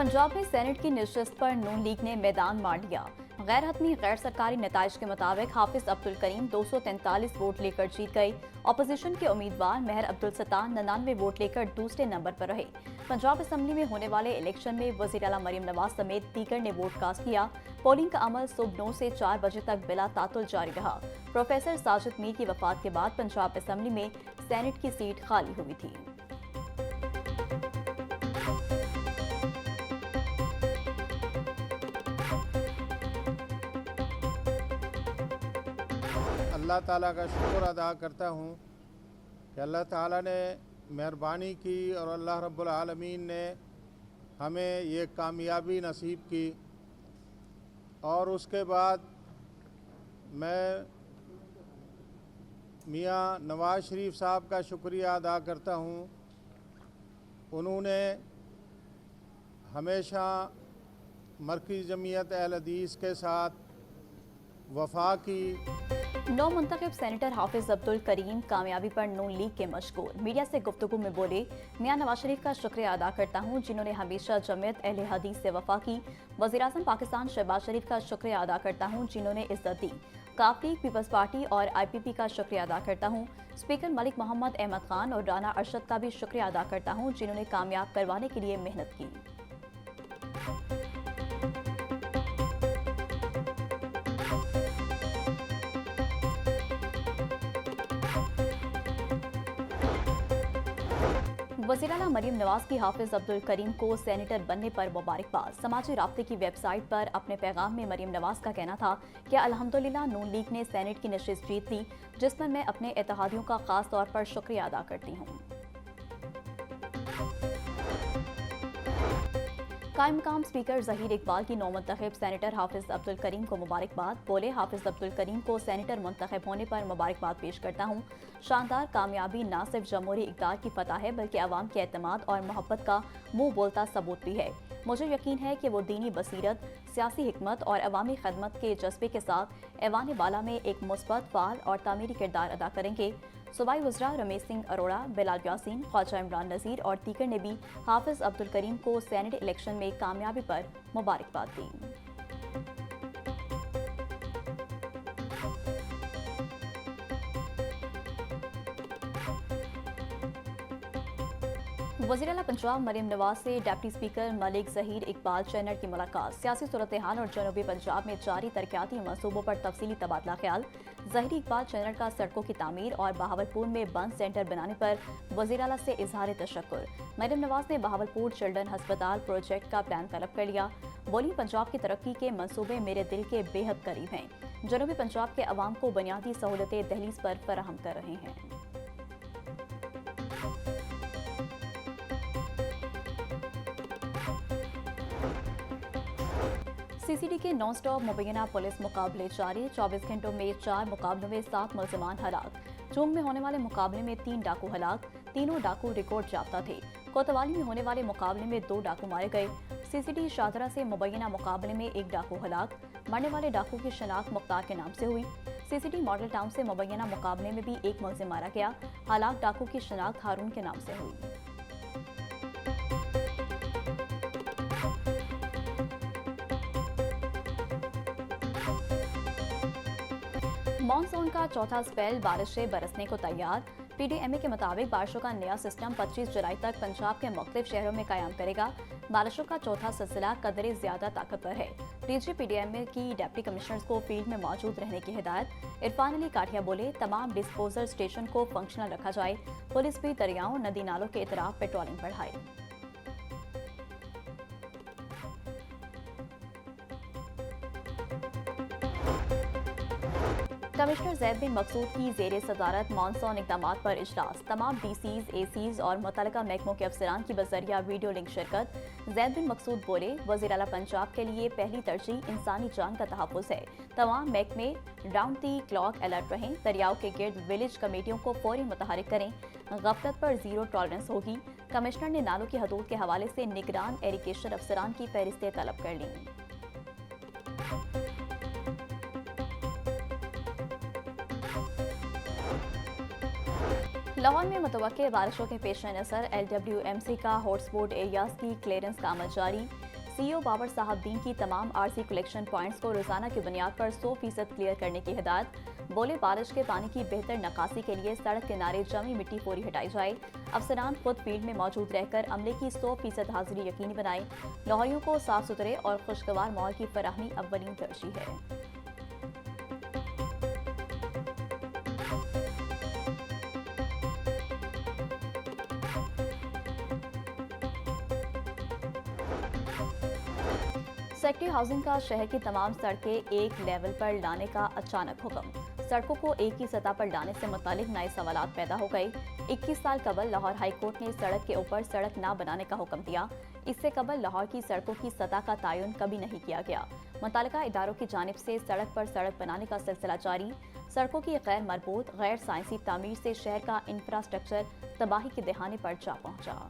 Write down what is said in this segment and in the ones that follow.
पंजाब में सेनेट की नशिस्त पर नून लीग ने मैदान मार लिया। गैर हतमी गैर सरकारी नताइज के मुताबिक हाफिज अब्दुल करीम 243 वोट लेकर जीत गए। अपोजिशन के उम्मीदवार मेहर अब्दुल सत्तार 99 वोट लेकर दूसरे नंबर पर रहे। पंजाब असम्बली में होने वाले इलेक्शन में वज़ीर आला मरियम नवाज समेत दीगर ने वोट कास्ट किया। पोलिंग का अमल सुबह 9 से 4 बजे तक बिला तातुल जारी रहा। प्रोफेसर साजिद मीर की वफात के बाद पंजाब असम्बली में सेनेट की सीट खाली हुई थी। अल्लाह ताला का शुक्र अदा करता हूँ कि अल्लाह ताला ने मेहरबानी की और अल्लाह रब्बुल आलमीन ने हमें ये कामयाबी नसीब की। और उसके बाद मैं मियाँ नवाज शरीफ साहब का शुक्रिया अदा करता हूँ। उन्होंने हमेशा मरकज़ी जमीयत अहल हदीस के साथ वफा की। नौ मुंतखब सेनेटर हाफिज अब्दुल करीम कामयाबी पर नून लीग के मशगूल। मीडिया से गुफ्तगू में बोले, मियां नवाज शरीफ का शुक्रिया अदा करता हूं जिन्होंने हमेशा जमीयत अहले हदीस से वफा की। वज़ीर-ए-आज़म पाकिस्तान शहबाज शरीफ का शुक्रिया अदा करता हूं जिन्होंने इज्जत दी। काफ लीग, पीपल्स पार्टी और IPP का शुक्रिया अदा करता हूं। स्पीकर मलिक मोहम्मद अहमद खान और राना अरशद का भी शुक्रिया अदा करता हूं जिन्होंने कामयाब करवाने के लिए मेहनत की। वज़ीर आला मरियम नवाज की हाफिज अब्दुल करीम को सेनेटर बनने पर मुबारकबाद। समाजी राब्ते की वेबसाइट पर अपने पैगाम में मरियम नवाज का कहना था कि अल्हम्दुलिल्लाह नून लीग ने सेनेट की नशिस्त जीत ली, जिस पर मैं अपने इत्तेहादियों का खास तौर पर शुक्रिया अदा करती हूँ। कायम मकाम स्पीकर ज़हीर इकबाल की नौ मुंतखब सेनेटर हाफिज अब्दुल करीम को मुबारकबाद। बोले, हाफिज अब्दुल करीम को सेनेटर मुंतखब होने पर मुबारकबाद पेश करता हूँ। शानदार कामयाबी न सिर्फ जमहूरी इक़्तिदार की फतह है बल्कि अवाम के एतमाद और मोहब्बत का मुंह बोलता सबूत भी है। मुझे यकीन है कि वो दीनी बसीरत, सियासी हिकमत और अवामी खदमत के जज्बे के साथ ऐवान बाला में एक मुस्बत, फ़ाल और तामीरी किरदार अदा करेंगे। सूबाई वज़रा रमेश सिंह अरोड़ा, बिलाल यासीन, ख्वाजा इमरान नज़ीर और दीगर ने भी हाफिज अब्दुल करीम को सेनेट इलेक्शन में कामयाबी पर मुबारकबाद दी। वज़ीर आला पंजाब मरियम नवाज से डिप्टी स्पीकर मलिक ज़हीर इकबाल चैनर की मुलाकात। सियासी सूरत हाल और जनूबी पंजाब में जारी तरक्याती मंसूबों पर तफसीली तबादला ख्याल। ज़हीर इकबाल चैनर का सड़कों की तामीर और बहावलपुर में बंद सेंटर बनाने पर वज़ीर आला से इजहार तशक्कुर। मरियम नवाज ने बहावलपुर चिल्ड्रन हस्पताल प्रोजेक्ट का प्लान तलब कर लिया। बोली, पंजाब की तरक्की के मंसूबे मेरे दिल के बेहद करीब हैं। जनूबी पंजाब के अवाम को बुनियादी सहूलतें दहलीज पर फराहम कर रहे हैं। CCD के नॉन स्टॉप मुबैना पुलिस मुकाबले जारी। 24 घंटों में 4 मुकाबलों में 7 मुल्ज़िमान हलाक। चूंग में होने वाले मुकाबले में 3 डाकू हलाक। तीनों डाकू रिकॉर्ड याफ्ता थे। कोतवाली में होने वाले मुकाबले में 2 डाकू मारे गए। CCD शाहदरा से मुबैना मुकाबले में 1 डाकू हलाक। मरने वाले डाकू की शनाख्त मुख्तार के नाम से हुई। CCD मॉडल टाउन से मुबैना मुकाबले में भी 1 मुल्ज़िम मारा गया। हलाक डाकू की शनाख्त हारून के नाम से हुई। मानसून का चौथा स्पेल बारिश से बरसने को तैयार। PDMA के मुताबिक बारिशों का नया सिस्टम 25 जुलाई तक पंजाब के मुख्तलिफ शहरों में कायम करेगा। बारिशों का चौथा सिलसिला कदरे ज्यादा ताकतवर है। DG PDMA की डिप्टी कमिश्नर्स को फील्ड में मौजूद रहने की हिदायत। इरफान अली काठिया बोले, तमाम डिस्पोजल स्टेशन को फंक्शनल रखा जाए। पुलिस भी दरियाओं, नदी नालों के इतराफ पेट्रोलिंग बढ़ाए। कमिश्नर जैद बिन मकसूद की ज़ेरे सदारत मानसून इक़दामात पर इजलास। तमाम DCs, ACs और मुतल्लिका महकमों के अफसरान की बज़रिया वीडियो लिंक शिरकत। जैद बिन मकसूद बोले, वज़ीर आला पंजाब के लिए पहली तरजीह इंसानी जान का तहफ़्फ़ुज़ है। तमाम महकमे राउंड दी क्लॉक अलर्ट रहें। दरियाओं के गिर्द विलेज कमेटियों को फौरी मुतहरिक करें। गफलत पर ज़ीरो टॉलरेंस होगी। कमिश्नर ने नालों की हदूद के हवाले से निगरान इरिगेशन अफसरान की फहरिस्तें तलब कर लीं। लाहौर में मुतवक्के बारिशों के पेश नज़र LWMC का हॉटस्पॉट एरियाज की क्लियरेंस का अमल जारी। सीईओ बाबर साहबदीन की तमाम आरजी कलेक्शन पॉइंट्स को रोजाना की बुनियाद पर 100% क्लियर करने की हिदायत। बोले बारिश के पानी की बेहतर निकासी के लिए सड़क किनारे जमी मिट्टी पूरी हटाई जाए। अफसरान खुद फील्ड में मौजूद रहकर अमले की 100% हाजिरी यकीनी बनाए। लाहौरियों को साफ सुथरे और खुशगवार माहौल की फराहमी अव्वलीन तरजीह है। सेक्रेटरी हाउसिंग का शहर की तमाम सड़कें एक लेवल पर लाने का अचानक हुक्म। सड़कों को एक ही सतह पर लाने से मुतालिक नए सवालात पैदा हो गए। 21 साल कबल लाहौर हाई कोर्ट ने सड़क के ऊपर सड़क न बनाने का हुक्म दिया। इससे कबल लाहौर की सड़कों की सतह का तयन कभी नहीं किया गया। मुतल्लिका इदारों की जानिब से सड़क पर सड़क बनाने का सिलसिला जारी। सड़कों की गैर मरबूत गैर साइंसी तामीर से शहर का इंफ्रास्ट्रक्चर तबाही के दहाने पर जा पहुंचा।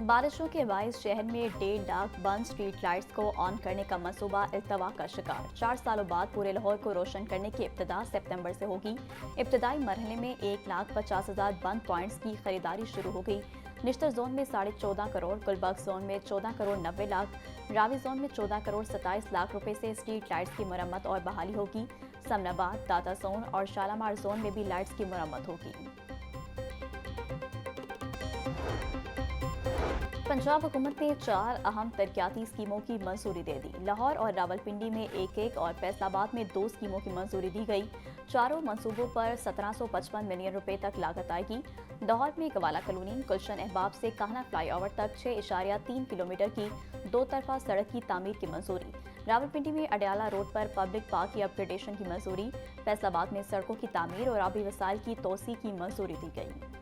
बारिशों के बायस शहर में 1.5 लाख बंद स्ट्रीट लाइट्स को ऑन करने का मंसूबा इल्तवा का शिकार। 4 सालों बाद पूरे लाहौर को रोशन करने की इब्तिदा सितंबर से होगी। इब्तिदाई मरहले में 1,50,000 बंद पॉइंट्स की खरीदारी शुरू हो गई। निश्तर जोन में 14.5 करोड़, गुलबर्ग जोन में 14 करोड़ 90 लाख, रावी जोन में 14 करोड़ 27 लाख रुपए से स्ट्रीट लाइट्स की मरम्मत और बहाली होगी। समनाबाद, दाता जोन और शालामार जोन में भी लाइट्स की मरम्मत होगी। पंजाब हुकूमत ने 4 अहम तरक्याती स्कीमों की मंजूरी दे दी। लाहौर और रावलपिंडी में एक और फैसलाबाद में 2 स्कीमों की मंजूरी दी गई। चारों मंसूबों पर 1755 मिलियन रुपए तक लागत आएगी। लाहौर में गवाला कॉलोनी गुलशन अहबाब से काहना फ्लाईओवर तक 6.3 किलोमीटर की 2 तरफा सड़क की तामीर की मंजूरी। रावलपिंडी में अडयाला रोड पर पब्लिक पार्क की अपग्रेडेशन की मंजूरी। फैसलाबाद में सड़कों की तामीर और आबी वसाइल की तोसी की मंजूरी दी गई।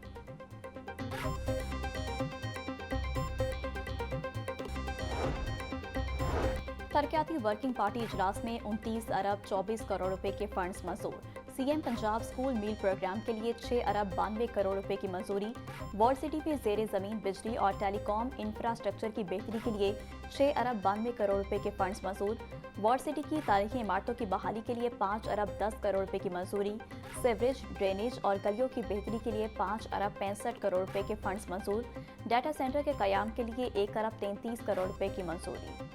तरक्याती वर्किंग पार्टी इजलास में 29 अरब 24 करोड़ रुपए के फंड्स मंजूर। सीएम पंजाब स्कूल मील प्रोग्राम के लिए 6 अरब 92 करोड़ रुपए की मंजूरी। वॉर्ड सिटी में जेर जमीन बिजली और टेलीकॉम इंफ्रास्ट्रक्चर की बेहतरी के लिए 6 अरब 92 करोड़ रुपए के फंड्स मंजूर। वॉर्ड सिटी की तारीखी इमारतों की बहाली के लिए 5 अरब 10 करोड़ रुपए की मंजूरी। सीवरेज, ड्रेनेज और गलियों की बेहतरी के लिए 5 अरब 65 करोड़ रुपए के फंड्स मंजूर। डाटा सेंटर के कयाम के लिए 1 अरब 33 करोड़ रुपए की मंजूरी।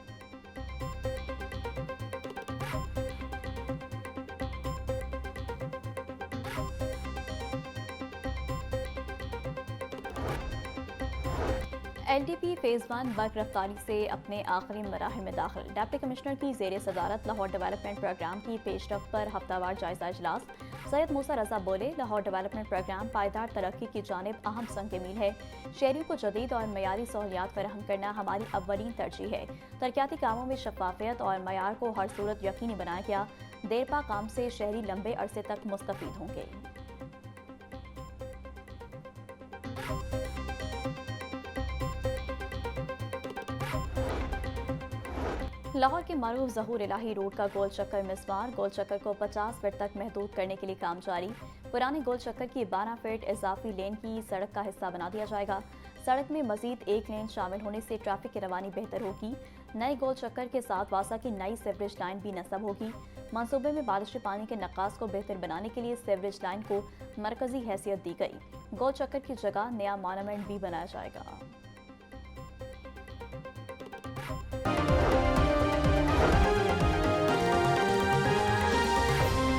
LDP फेज 1 बर्क रफ्तारी से अपने आखिरी मराहिल में दाखिल। डिप्टी कमिश्नर की जेर सदारत लाहौर डेवलपमेंट प्रोग्राम की पेशरफ्त पर हफ्तावार जायजा इजलास। सैयद मूसा रजा बोले, लाहौर डेवलपमेंट प्रोग्राम पायदार तरक्की की जानिब अहम संग मील है। शहरियों को जदीद और मयारी सहूलियात फराहम करना हमारी अव्वलीन तरजीह है। तरक्याती कामों में शफाफियत और मयार को हर सूरत यकीनी बनाया गया। देरपा काम से शहरी लंबे अरसे तक मुस्तफीद होंगे। लाहौर के मारूफ ज़हूर इलाही रोड का गोल चक्कर मिसमार। गोल चक्कर को 50 फीट तक महदूद करने के लिए काम जारी। पुराने गोल चक्कर की 12 फीट इजाफी लेन की सड़क का हिस्सा बना दिया जाएगा। सड़क में मजीद एक लेन शामिल होने से ट्रैफिक की रवानी बेहतर होगी। नए गोल चक्कर के साथ वासा की नई सीवरेज लाइन भी नस्ब होगी। मंसूबे में बारिश पानी के नकास को बेहतर बनाने के लिए सीवरेज लाइन को मरकजी हैसियत दी गई। गोल चक्कर की जगह नया मॉन्यूमेंट भी बनाया जाएगा।